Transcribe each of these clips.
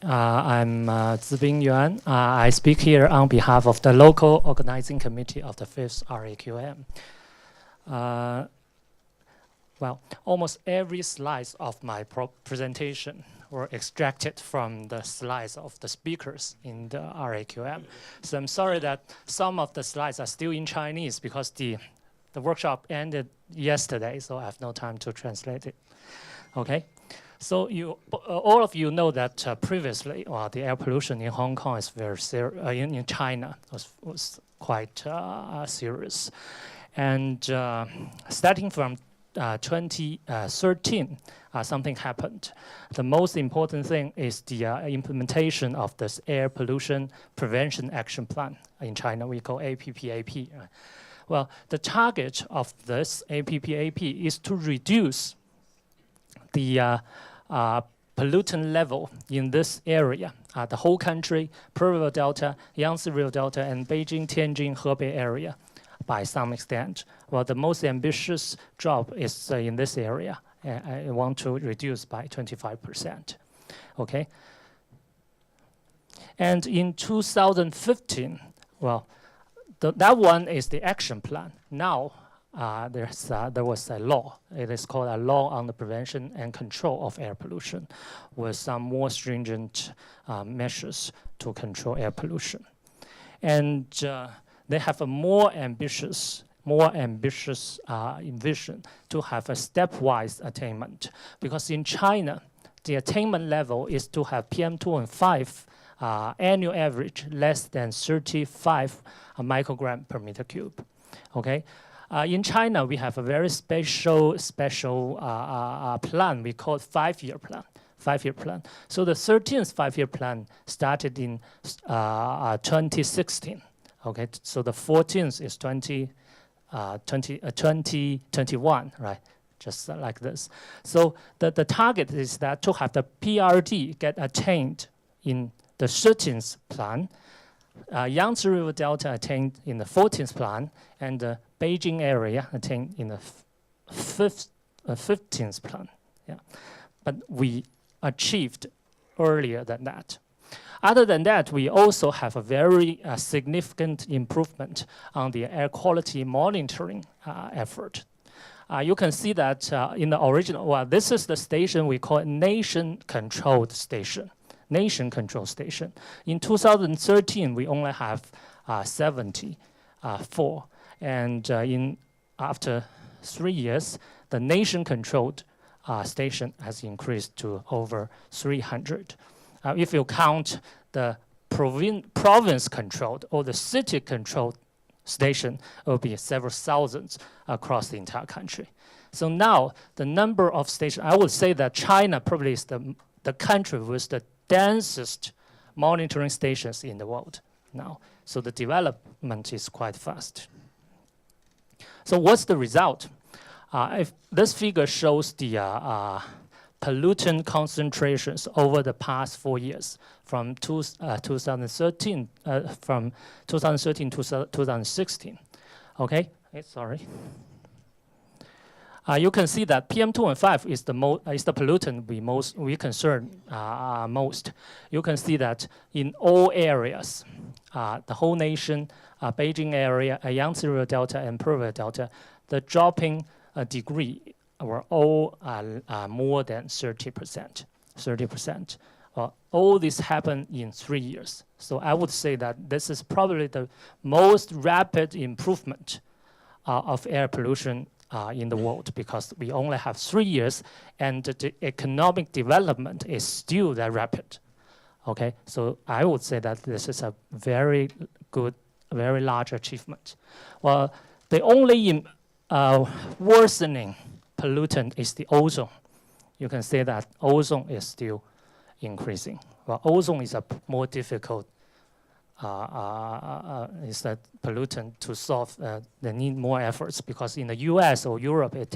I'm Zibing Yuan. I speak here on behalf of the local organizing committee of the 5th RAQM. Well, almost every slide of my presentation were extracted from the slides of the speakers in the RAQM. So I'm sorry that some of the slides are still in Chinese because the workshop ended yesterday, so I have no time to translate it. Okay. So all of you know that previously, the air pollution in Hong Kong is very serious. In China was quite serious, and starting from 2013, something happened. The most important thing is the implementation of this air pollution prevention action plan in China. We call APPAP. Well, the target of this APPAP is to reduce the pollutant level in this area, the whole country, Pearl River Delta, Yangtze River Delta, and Beijing, Tianjin, Hebei area by some extent. Well, the most ambitious job is in this area. I want to reduce by 25%, okay? And in 2015, well, that one is the action plan. Now, there was a law. It is called a law on the prevention and control of air pollution, with some more stringent measures to control air pollution. And they have a more ambitious vision to have a stepwise attainment. Because in China, the attainment level is to have PM2.5 annual average less than 35 microgram per meter cube. Okay. In China, we have a very special plan. We call it FiveYear plan. FiveYear plan. So the 13th FiveYear plan started in 2016. Okay, so the 14th is 2021, right? Just like this. So the target is that to have the PRD get attained in the 13th plan, Yangtze River Delta attained in the 14th plan, and the Beijing area attained in the 15th plan. Yeah, but we achieved earlier than that. Other than that, we also have a very significant improvement on the air quality monitoring effort. You can see that in the original, well, this is the station we call nation-controlled station. Nation control station. In 2013, we only have 74. And after 3 years, the nation-controlled station has increased to over 300. If you count the province-controlled or the city-controlled station, it will be several thousands across the entire country. So now, the number of stations, I would say that China probably is the country with the densest monitoring stations in the world now. So the development is quite fast. So what's the result? If this figure shows the pollutant concentrations over the past 4 years, from 2013 to 2016. Okay, sorry. You can see that PM2.5 is the pollutant we concern most. You can see that in all areas, the whole nation, Beijing area, Yangtze River Delta, and Pearl River Delta, the dropping degree were all more than 30%. 30%. All this happened in 3 years. So I would say that this is probably the most rapid improvement of air pollution in the world, because we only have 3 years and the economic development is still that rapid. Okay, so I would say that this is a very good, very large achievement. Well, the only worsening pollutant is the ozone. You can say that ozone is still increasing. Well, ozone is a more difficult is that pollutant to solve. They need more efforts, because in the US or Europe, it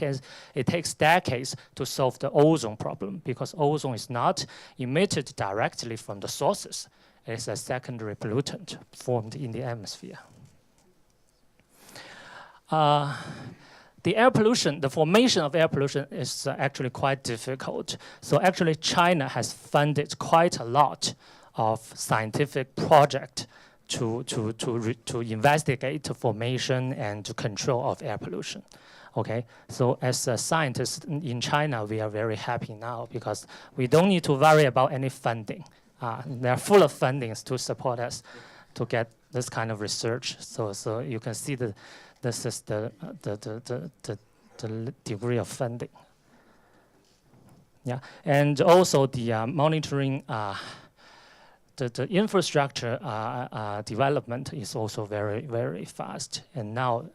takes decades to solve the ozone problem, because ozone is not emitted directly from the sources. It's a secondary pollutant formed in the atmosphere. the air pollution, the formation of air pollution is actually quite difficult. So actually China has funded quite a lot of scientific project to investigate the formation and to control of air pollution. Okay, so as a scientist in China, we are very happy now because we don't need to worry about any funding. They're full of fundings to support us to get this kind of research. So you can see this is the degree of funding. Yeah, and also the monitoring, the infrastructure development is also very, very fast. And now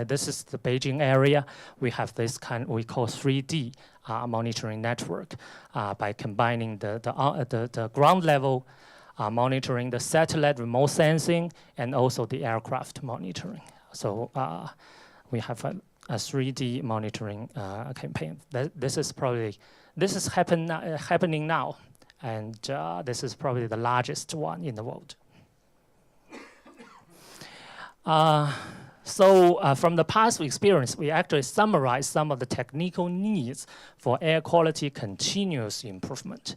this is the Beijing area. We have this kind we call 3D monitoring network by combining the ground level monitoring, the satellite remote sensing, and also the aircraft monitoring. So we have a 3D monitoring campaign. This is happening now. And this is probably the largest one in the world. So from the past experience, we actually summarized some of the technical needs for air quality continuous improvement.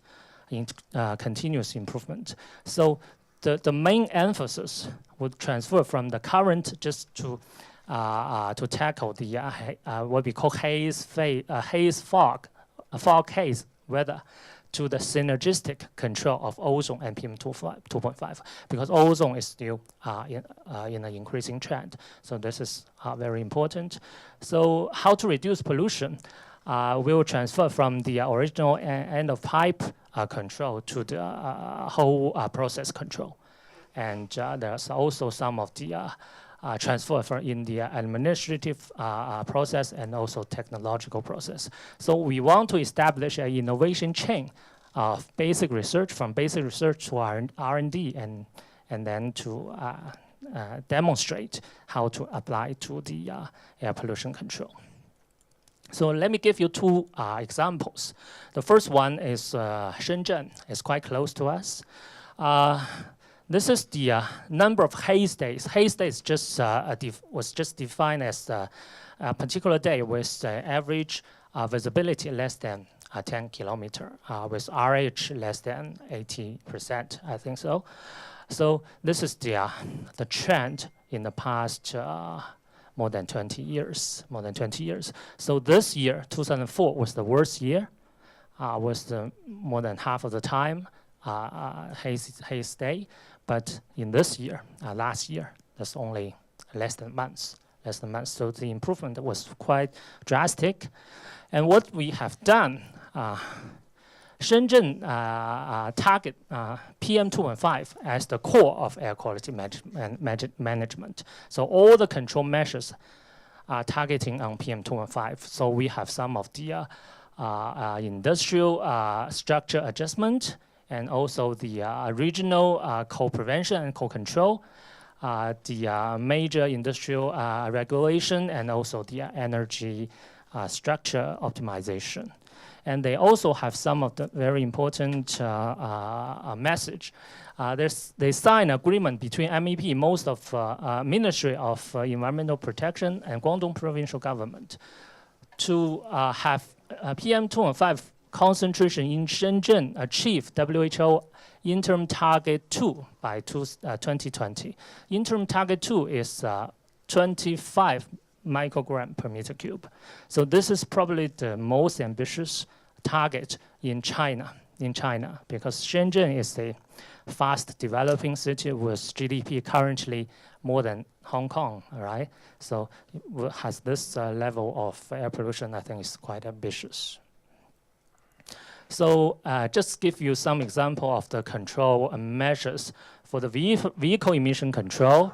So the main emphasis would transfer from the current just to tackle the what we call fog haze weather, to the synergistic control of ozone and PM2.5, because ozone is still in an increasing trend. So this is very important. So how to reduce pollution? We will transfer from the original end of pipe control to the whole process control. And there's also some of the transfer in the administrative process and also technological process. So we want to establish an innovation chain of basic research, from basic research to R&D, and then to demonstrate how to apply to the air pollution control. So let me give you two examples. The first one is Shenzhen. It's quite close to us. This is the number of haze days. Haze days was just defined as a particular day with average visibility less than 10 kilometer, with RH less than 80%, I think so. So this is the trend in the past more than 20 years. So this year, 2004, was the worst year, was more than half of the time haze day. But in this year, last year, that's only less than months. So the improvement was quite drastic. And what we have done, Shenzhen target PM2.5 as the core of air quality management. So all the control measures are targeting on PM2.5. So we have some of the industrial structure adjustment, and also the regional co-prevention and co-control, the major industrial regulation, and also the energy structure optimization. And they also have some of the very important message. They sign agreement between MEP, most of Ministry of Environmental Protection, and Guangdong provincial government to have PM2.5 concentration in Shenzhen achieve WHO interim target 2 by 2020. Interim target 2 is 25 microgram per meter cube. So this is probably the most ambitious target in China, because Shenzhen is a fast developing city with GDP currently more than Hong Kong, right? So it has this level of air pollution, I think is quite ambitious. So just give you some example of the control measures. For the vehicle emission control,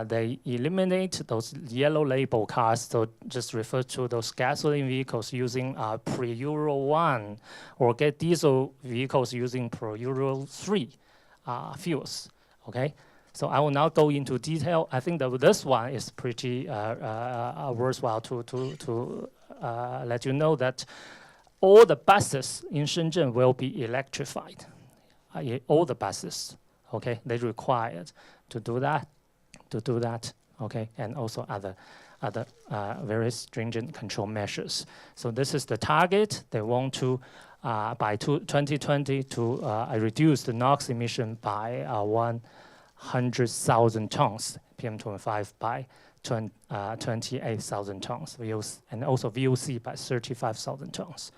they eliminate those yellow label cars, so just refer to those gasoline vehicles using pre-Euro 1, or get diesel vehicles using pre-Euro 3 fuels, okay? So I will not go into detail. I think that this one is pretty worthwhile to let you know that all the buses in Shenzhen will be electrified. All the buses, okay? They required to do that, okay? And also other the very stringent control measures. So this is the target. They want to, by 2020, to reduce the NOx emission by 100,000 tons, PM2.5 by 28,000 tons, and also VOC by 35,000 tons.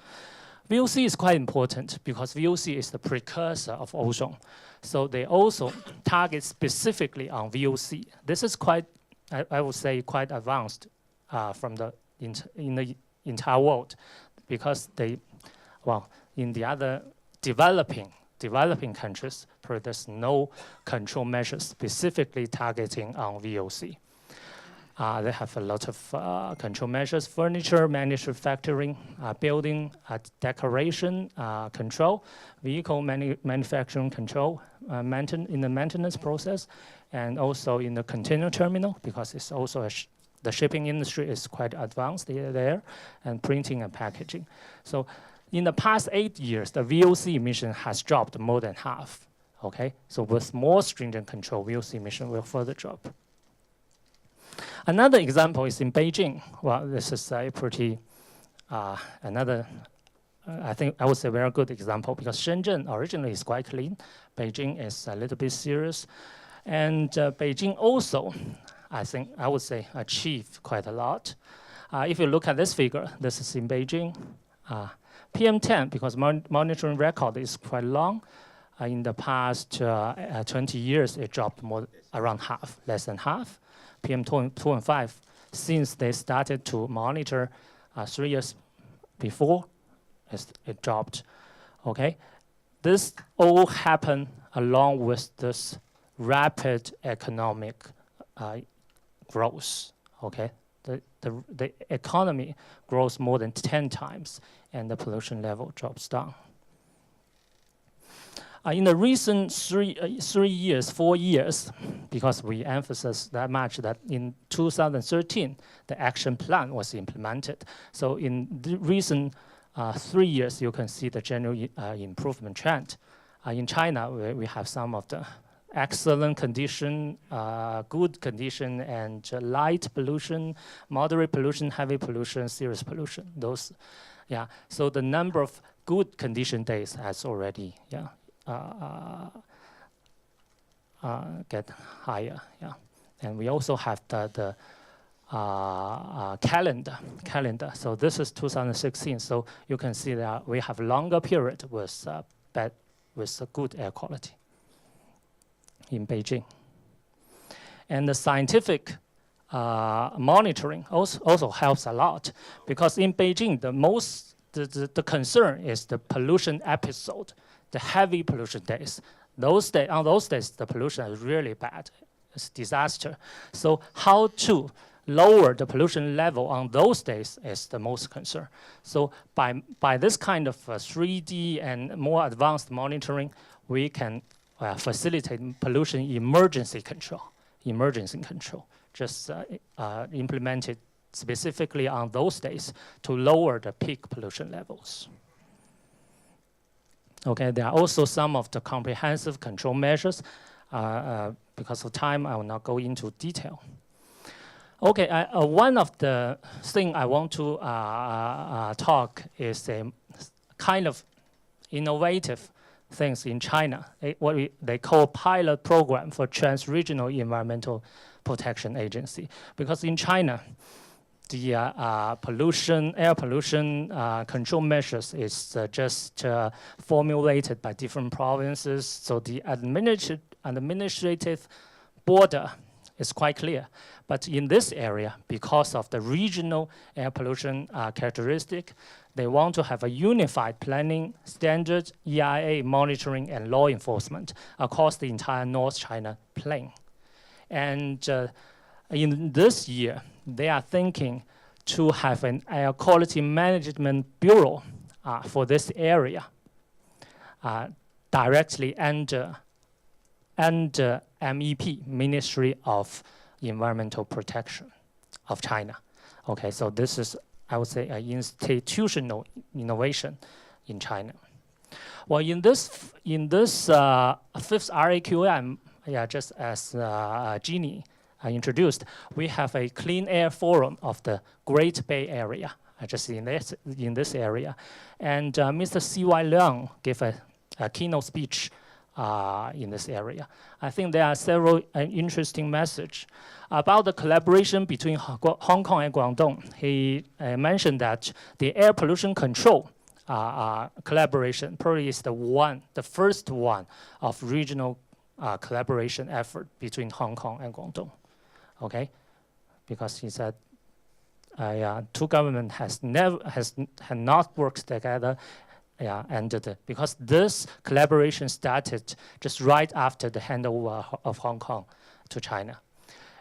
VOC is quite important because VOC is the precursor of ozone. So they also target specifically on VOC. This is quite, I would say, quite advanced from in the entire world, because they, well, in the other developing countries, there's no control measures specifically targeting on VOC. They have a lot of control measures: furniture, manufacturing, building, decoration control, vehicle manufacturing control, in the maintenance process, and also in the container terminal, because it's also the shipping industry is quite advanced there, and printing and packaging. So in the past 8 years, the VOC emission has dropped more than half. Okay, so with more stringent control, VOC emission will further drop. Another example is in Beijing. Well, this is a pretty, another, I think I would say very good example, because Shenzhen originally is quite clean. Beijing is a little bit serious. And Beijing also, I would say, achieved quite a lot. If you look at this figure, this is in Beijing. PM10, because monitoring record is quite long. In the past 20 years, it dropped around half, less than half. PM2.5, since they started to monitor 3 years before, it dropped. Okay, this all happened along with this rapid economic growth. Okay, the economy grows more than 10 times, and the pollution level drops down. In the recent 4 years, because we emphasize that much that in 2013, the action plan was implemented. So in the recent 3 years, you can see the general improvement trend. In China, we have some of the excellent condition, good condition, and light pollution, moderate pollution, heavy pollution, serious pollution. Those, yeah. So the number of good condition days has already, yeah, get higher, yeah. And we also have the calendar. So this is 2016. So you can see that we have longer period with good air quality in Beijing. And the scientific monitoring also helps a lot, because in Beijing, the concern is the pollution episode, the heavy pollution days. On those days, the pollution is really bad. It's disaster. So how to lower the pollution level on those days is the most concern. So by this kind of 3D and more advanced monitoring, we can facilitate pollution emergency control, just implemented specifically on those days to lower the peak pollution levels. Okay, there are also some of the comprehensive control measures. Because of time, I will not go into detail. Okay, one of the things I want to talk is a kind of innovative things in China, what they call pilot program for Trans-Regional Environmental Protection Agency. Because in China, the air pollution control measures is just formulated by different provinces. So the administrative border is quite clear. But in this area, because of the regional air pollution characteristic, they want to have a unified planning, standard, EIA monitoring, and law enforcement across the entire North China plain. And in this year, they are thinking to have an air quality management bureau for this area, directly under MEP, Ministry of Environmental Protection of China. Okay, so this is, I would say, an institutional innovation in China. Well, in this fifth RAQM, yeah, just as Jeannie introduced, we have a clean air forum of the Great Bay Area, just in this area. And Mr. C.Y. Leung gave a keynote speech in this area. I think there are several interesting messages about the collaboration between Hong Kong and Guangdong. He mentioned that the air pollution control collaboration probably is the first one of regional collaboration effort between Hong Kong and Guangdong. Okay, because he said two governments has not worked together. Yeah, and because this collaboration started just right after the handover of Hong Kong to China.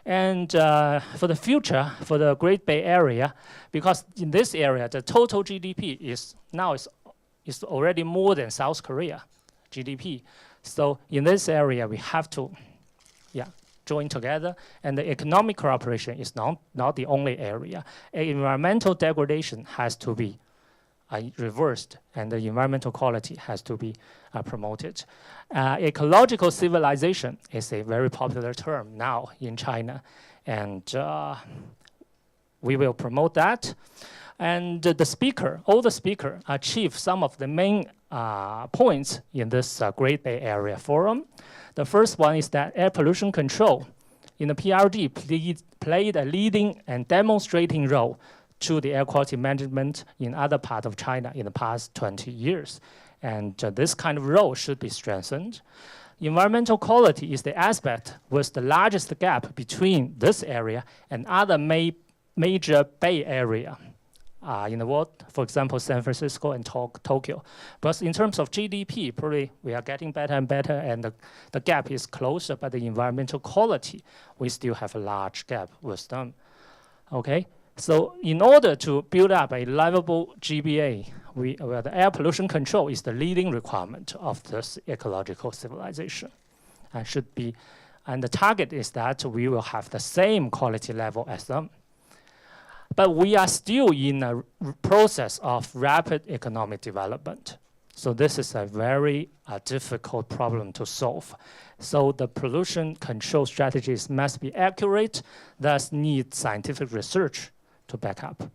And for the future, for the Great Bay Area, because in this area, the total GDP is already more than South Korea GDP. So in this area, we have to join together. And the economic cooperation is not the only area. Environmental degradation has to be reversed, and the environmental quality has to be promoted. Ecological civilization is a very popular term now in China, and we will promote that. And all the speakers achieve some of the main points in this Great Bay Area Forum. The first one is that air pollution control in the PRD played a leading and demonstrating role to the air quality management in other parts of China in the past 20 years. And this kind of role should be strengthened. Environmental quality is the aspect with the largest gap between this area and other major Bay Area in the world, for example, San Francisco and Tokyo. But in terms of GDP, probably we are getting better and better, and the gap is closer, but the environmental quality, we still have a large gap with them. Okay? So in order to build up a livable GBA, the air pollution control is the leading requirement of this ecological civilization. And the target is that we will have the same quality level as them. But we are still in a process of rapid economic development. So this is a very difficult problem to solve. So the pollution control strategies must be accurate, thus need scientific research to back up.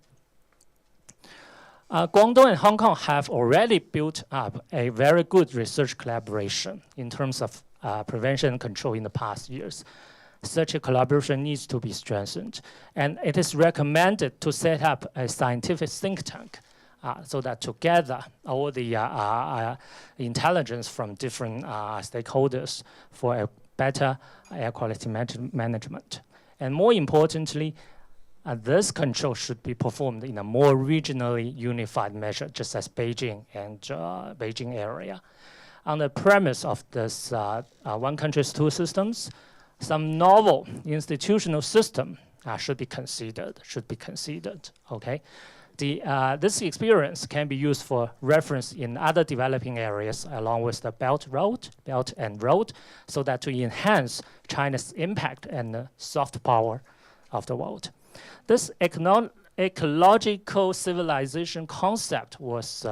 Guangdong and Hong Kong have already built up a very good research collaboration in terms of prevention and control in the past years. Such a collaboration needs to be strengthened. And it is recommended to set up a scientific think tank so that together all the intelligence from different stakeholders for a better air quality management. And more importantly, this control should be performed in a more regionally unified measure, just as Beijing and Beijing area. On the premise of this one country, two systems, some novel institutional system should be considered. Okay, this experience can be used for reference in other developing areas, along with the Belt and Road, so that to enhance China's impact and soft power of the world. This ecological civilization concept was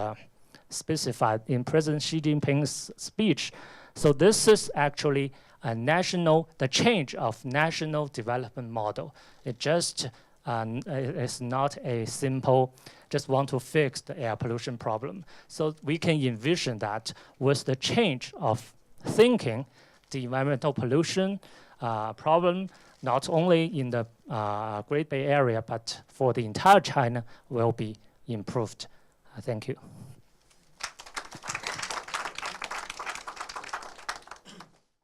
specified in President Xi Jinping's speech. So this is actually the change of national development model. It just is not a simple, just want to fix the air pollution problem. So we can envision that with the change of thinking, the environmental pollution problem, not only in the Great Bay Area, but for the entire China, will be improved. Thank you.